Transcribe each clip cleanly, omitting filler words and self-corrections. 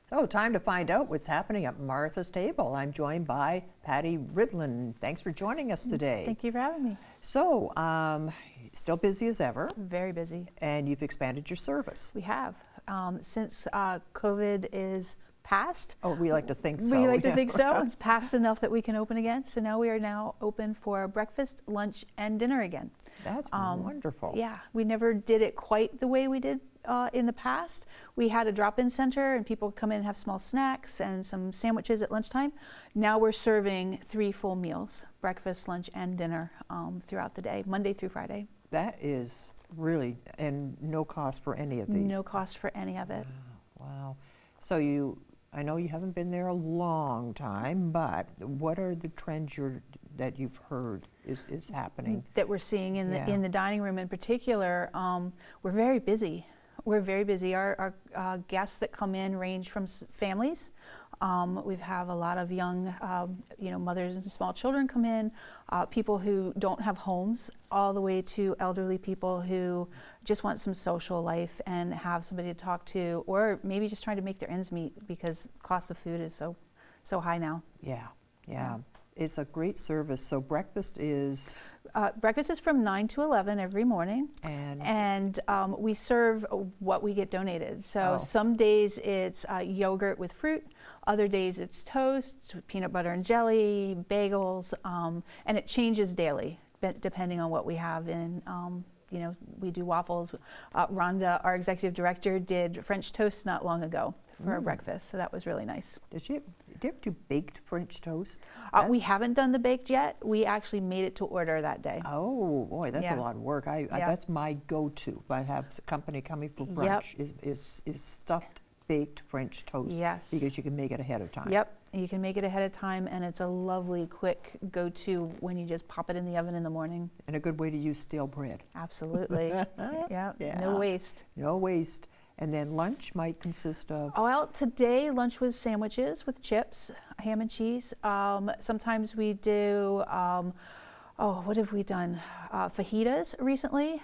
So time to find out what's happening at Martha's Table. I'm joined by Patti Ridlon. Thanks for joining us today. Thank you for having me. So, still busy as ever. Very busy. And you've expanded your service. We have. Since COVID is past. Oh, we like to think so. We like to think so. It's past enough that we can open again. So now we are now open for breakfast, lunch, and dinner again. That's wonderful. Yeah, we never did it quite the way we did in the past. We had a drop-in center and people come in and have small snacks and some sandwiches at lunchtime. Now we're serving 3 full meals, breakfast, lunch, and dinner throughout the day, Monday through Friday. That is really, and no cost for any of these. No cost for any of it. Wow. So I know you haven't been there a long time, but what are the trends that you've heard is happening? That we're seeing in the dining room in particular. We're very busy. We're very busy. Our guests that come in range from families. We have a lot of young, mothers and small children come in, people who don't have homes, all the way to elderly people who just want some social life and have somebody to talk to, or maybe just trying to make their ends meet because cost of food is so high now. Yeah. It's a great service. So breakfast is? Breakfast is from 9 to 11 every morning. And we serve what we get donated. So some days it's yogurt with fruit. Other days it's toast, peanut butter and jelly, bagels, and it changes daily depending on what we have in. We do waffles. Rhonda, our executive director, did French toast not long ago for our breakfast, so that was really nice. Did you ever do baked French toast? We haven't done the baked yet. We actually made it to order that day. Oh boy, that's a lot of work. That's my go-to. I have a company coming for brunch. Is stuffed baked French toast. Yes. Because you can make it ahead of time. Yep, you can make it ahead of time, and it's a lovely, quick go-to when you just pop it in the oven in the morning. And a good way to use stale bread. Absolutely. Yeah. No waste. No waste. And then lunch might consist of? Well, today lunch was sandwiches with chips, ham and cheese. Sometimes we do, what have we done? Fajitas recently.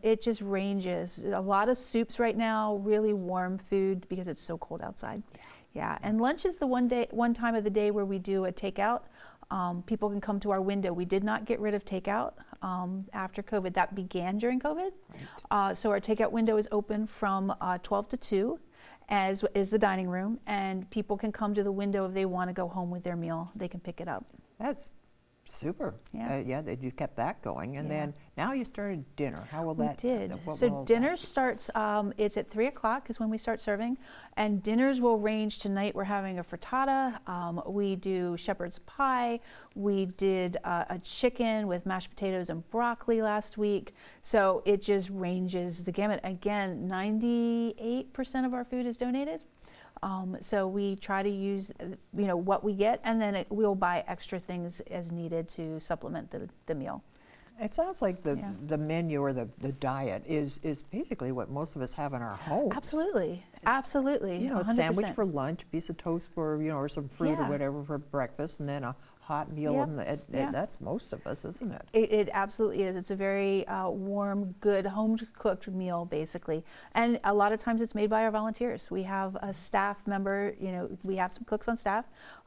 It just ranges. A lot of soups right now, really warm food because it's so cold outside. Yeah, and lunch is the one time of the day where we do a takeout. People can come to our window. We did not get rid of takeout after COVID. That began during COVID. Right. So our takeout window is open from 12 to 2, as is the dining room, and people can come to the window if they want to go home with their meal. They can pick it up. That's super. Yeah. That you kept that going, and then now you started dinner. How will that? We did. So dinner starts. It's at 3 o'clock is when we start serving, and dinners will range. Tonight we're having a frittata. We do shepherd's pie. We did a chicken with mashed potatoes and broccoli last week. So it just ranges the gamut. Again, 98% of our food is donated. So we try to use, what we get, and then we'll buy extra things as needed to supplement the meal. It sounds like the menu or the diet is basically what most of us have in our homes. Absolutely. Absolutely. A 100%. sandwich for lunch, piece of toast for, or some fruit or whatever for breakfast, and then a hot meal. That's most of us, isn't it? It absolutely is. It's a very warm, good, home-cooked meal, basically. And a lot of times it's made by our volunteers. We have a staff member, we have some cooks on staff,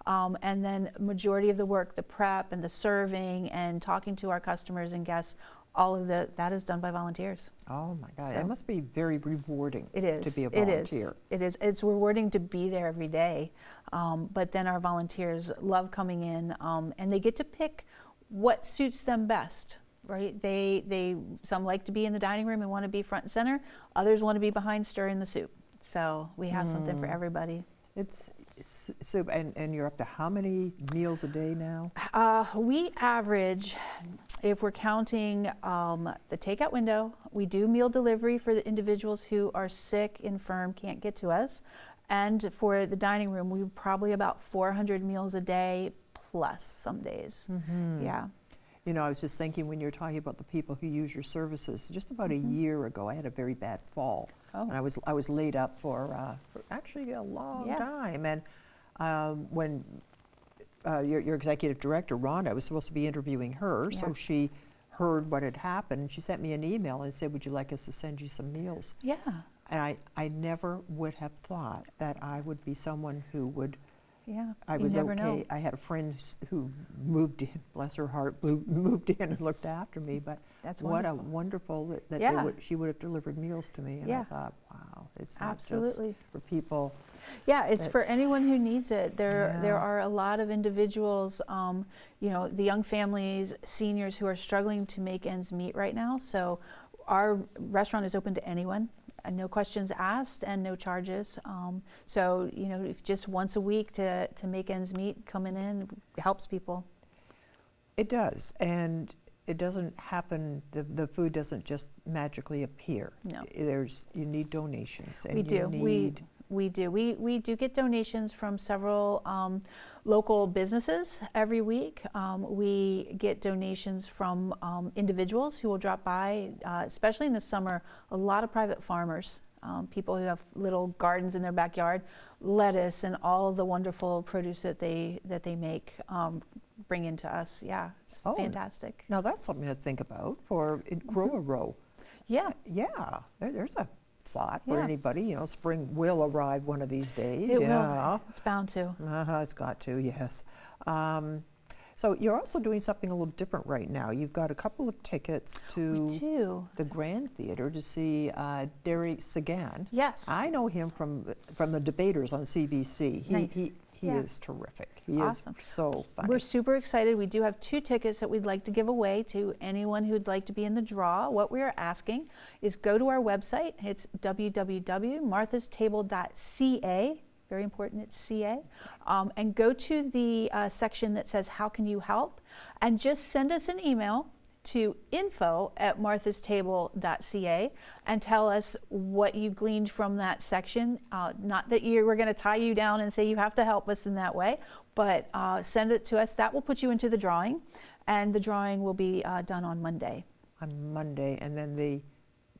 and then majority of the work, the prep and the serving and talking to our customers and guests, all of that is done by volunteers. Oh my God, it must be very rewarding. It is. To be a volunteer. It is. It's rewarding to be there every day, but then our volunteers love coming in, and they get to pick what suits them best. Right? Some like to be in the dining room and want to be front and center. Others want to be behind stirring the soup. So we have something for everybody. It's soup, and you're up to how many meals a day now? We average, if we're counting the takeout window, we do meal delivery for the individuals who are sick, infirm, can't get to us. And for the dining room, we probably about 400 meals a day plus some days. Mm-hmm. Yeah. I was just thinking when you're talking about the people who use your services, just about a year ago, I had a very bad fall. And I was laid up for actually a long time. And when your executive director, Rhonda, I was supposed to be interviewing her, so she heard what had happened. She sent me an email and said, would you like us to send you some meals? Yeah. And I never would have thought that I would be someone who would. Yeah, I you was never okay. know. I had a friend who moved in, bless her heart, moved in and looked after me. But That's what wonderful. a wonderful that they Yeah. she would have delivered meals to me. And I Yeah. thought, wow, it's not Absolutely. just for people. Yeah, it's for That's- anyone who needs it. There Yeah. are a lot of individuals, you know, the young families, seniors who are struggling to make ends meet right now. So our restaurant is open to anyone, and no questions asked and no charges. So, you know, if just once a week to make ends meet, coming in helps people. It does, and it doesn't happen. The food doesn't just magically appear. No. You need donations, and We do. you need. We do. We do get donations from several local businesses every week. We get donations from individuals who will drop by, especially in the summer. A lot of private farmers, people who have little gardens in their backyard, lettuce and all of the wonderful produce that they make, bring into us. Yeah, it's Oh, fantastic. Now that's something to think about for Grow a Row. Yeah. Yeah, there's a thought for Yeah. anybody. You know, spring will arrive one of these days. It yeah. will. It's bound to. It's got to, yes. So you're also doing something a little different right now. You've got a couple of tickets We to do. the Grand Theater to see Derek Sagan. Yes. I know him from the debaters on CBC. Nice. He Yeah. is terrific. He Awesome. is so funny. We're super excited. We do have 2 tickets that we'd like to give away to anyone who'd like to be in the draw. What we are asking is go to our website. It's www.marthastable.ca. Very important, it's CA. And go to the section that says, how can you help? And just send us an email to info@marthastable.ca and tell us what you gleaned from that section. Not that we're going to tie you down and say you have to help us in that way, but send it to us. That will put you into the drawing, and the drawing will be done on Monday. On Monday, and then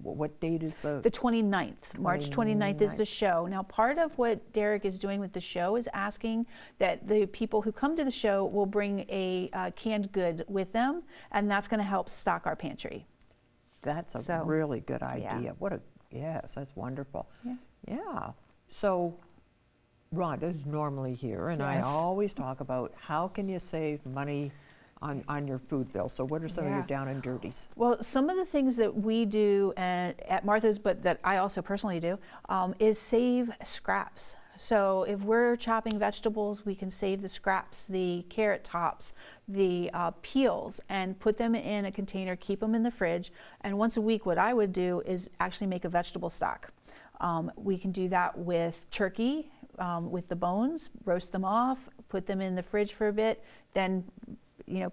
what date is the? The 29th, March 29th is the 29th. show. Now, part of what Derek is doing with the show is asking that the people who come to the show will bring a canned good with them, and that's going to help stock our pantry. That's a So, really good idea. yeah. Yes, that's wonderful. Yeah. Yeah. So Rhonda's normally here, and I Yes. always talk about how can you save money on your food bill. So what are some of your Yeah. down and dirties? Well, some of the things that we do at Martha's, but that I also personally do, is save scraps. So if we're chopping vegetables, we can save the scraps, the carrot tops, the peels, and put them in a container, keep them in the fridge. And once a week, what I would do is actually make a vegetable stock. We can do that with turkey, with the bones, roast them off, put them in the fridge for a bit, then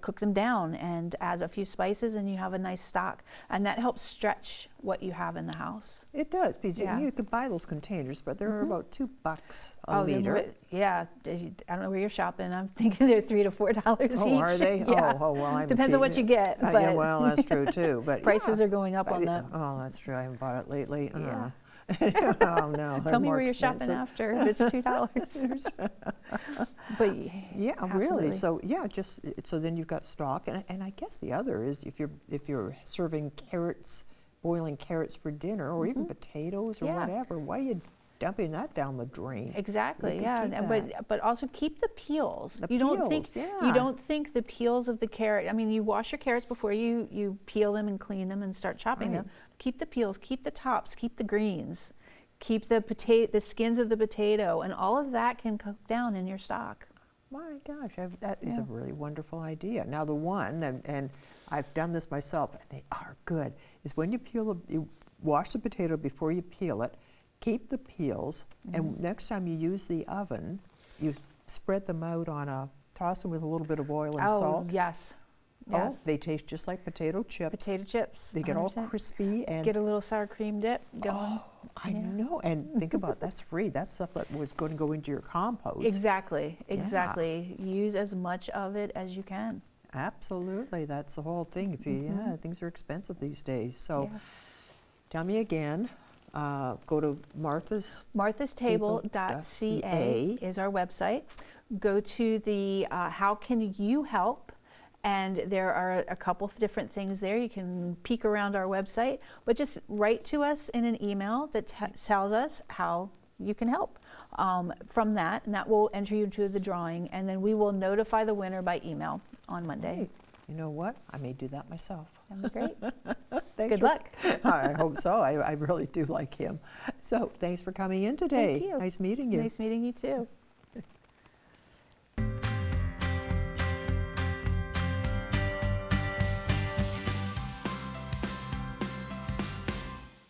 cook them down and add a few spices, and you have a nice stock. And that helps stretch what you have in the house. It does, because Yeah. you could buy those containers, but they're about $2 a they're liter. Yeah, I don't know where you're shopping. I'm thinking they're $3 to $4 each. Oh, are they? Yeah. Oh, well, I'm Depends on what you get. yeah, but well, that's true too. But prices yeah. are going up on that. Oh, that's true. I haven't bought it lately. Yeah. Oh no. Tell me more where you're expensive. shopping after if it's $2. But Yeah, absolutely. really. So yeah, just so then you've got stock, and I guess the other is if you're serving carrots, boiling carrots for dinner, or even potatoes or Yeah. whatever, why are you dumping that down the drain? Exactly, You yeah, can keep and but also keep the peels. The you don't peels, think yeah. you don't think the peels of the carrot. I mean, you wash your carrots before you peel them and clean them and start chopping them. Right. Keep the peels, keep the tops, keep the greens, keep the skins of the potato, and all of that can cook down in your stock. My gosh, that is a Yeah. really wonderful idea. Now the one, and I've done this myself, and they are good, is when you wash the potato before you peel it, keep the peels, and next time you use the oven, you spread them out toss them with a little bit of oil and Oh, salt. yes, Oh, yes. they taste just like potato chips. Potato chips. They get all 100%. crispy and Get a little sour cream dip going. oh, I Yeah. know. And think about that's free. That's stuff that was going to go into your compost. Exactly, Yeah. exactly. Use as much of it as you can. Absolutely, that's the whole thing. If you, yeah, things are expensive these days. So, Yeah. tell me again. Go to marthastable.ca is our website. Go to the How Can You Help? And there are a couple of different things there. You can peek around our website, but just write to us in an email that tells us how you can help from that, and that will enter you into the drawing, and then we will notify the winner by email on Monday. Hey, you know what? I may do that myself. That'd be great. Thanks Good luck. I hope so. I really do like him. So thanks for coming in today. Thank you. Nice meeting you. Nice meeting you too.